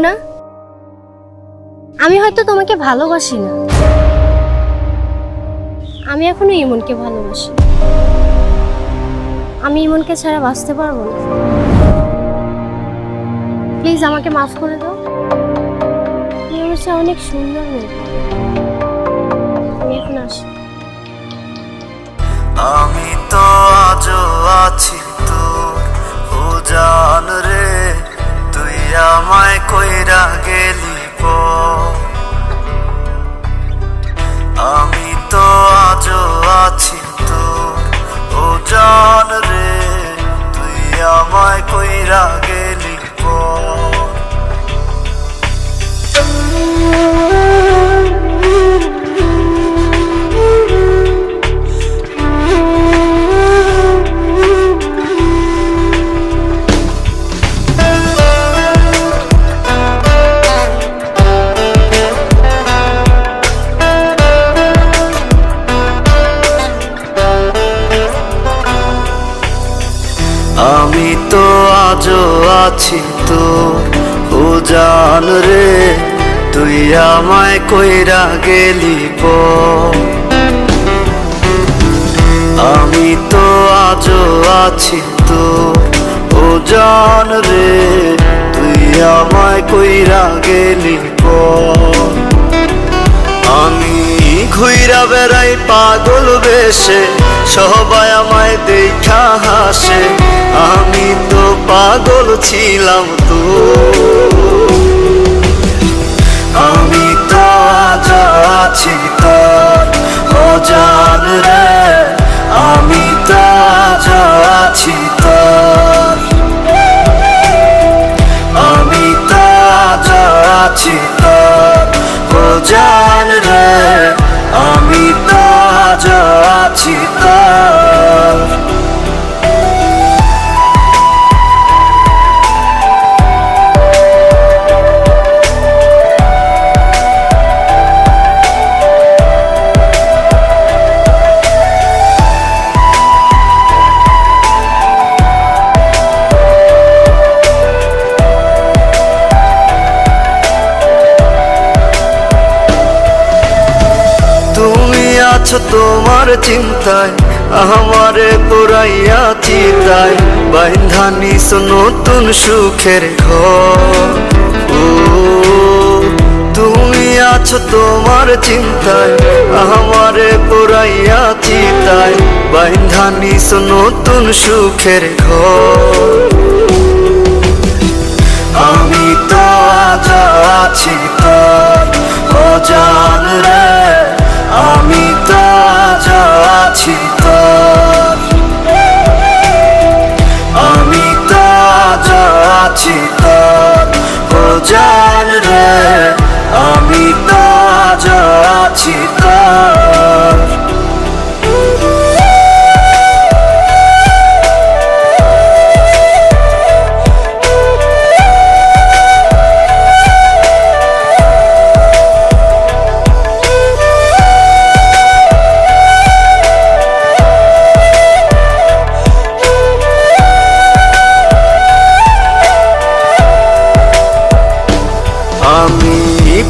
না, আমি হয়তো তোমাকে ভালোবাসি না, আমি এখনো ইমনকে ভালোবাসি। আমি ইমনকে ছাড়া বাঁচতে পারবো না। প্লিজ আমাকে মাফ করে দাও। তুমি আমার চেয়ে অনেক সুন্দর মেয়ে। আমি এখন আসি। আমি তো আজও আছি তোর ও জান রে, তুই আমায় কইরা গেলি পর। আমি তো আজও আছি তোর ও জান রে, তুই আমায় কইরা গেলি পর। আমি তো আজও আছি তোর ও জান রে, তুই আমায় কইরা গেলি পর। আমি তো আজও আছি তোর ও জান রে, তুই আমায় কইরা গেলি পর। আমি ঘুইরা বেড়াই পাগল বেশে, সবাই আমায় দেখা হাসে, আমি তো পাগল ছিলাম তো। আমি তো আজ আছি তোর ও জান রে, আমি তো আজ আছি তোর। আমি তো আজ আছি তোর ও জান রে, আমি তো আজ আছি তোর। আছো তোমার চিন্তায়, আমারে পুরাইয়া চিতায়, বাইন্ধা নিস নতুন সুখের ঘর। ও তুমি আছো তোমার চিন্তায়, আমারে পুরাইয়া চিতায়, বাইন্ধা নিস নতুন সুখের ঘর। আমি তো আজ আছি তোর ও জান রে, আমি তো আজ আছি তোর। আমি তো আজ আছি তোর ও জান রে, আমি তো আজ আছি তোর।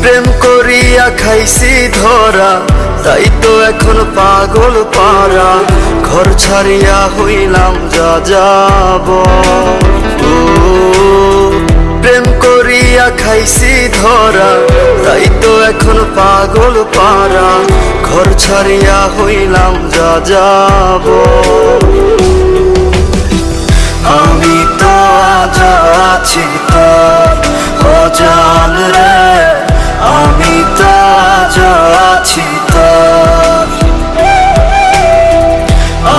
প্রেম করিয়া খাইছি ধরা, তাই তো এখন পাগল পারা, ঘর ছাড়িয়া হইলাম যা যাব। ও প্রেম করিয়া খাইছি ধরা, তাই তো এখন পাগল পারা, ঘর ছাড়িয়া হইলাম যা যাব। আমি তো আজ আছি তোর ও জান রে, আমি তো আজ আছি তোর।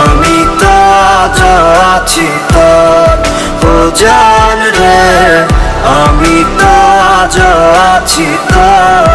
আমি তো আজ আছি তোর ও জান রে, আমি তো আজ আছি তোর।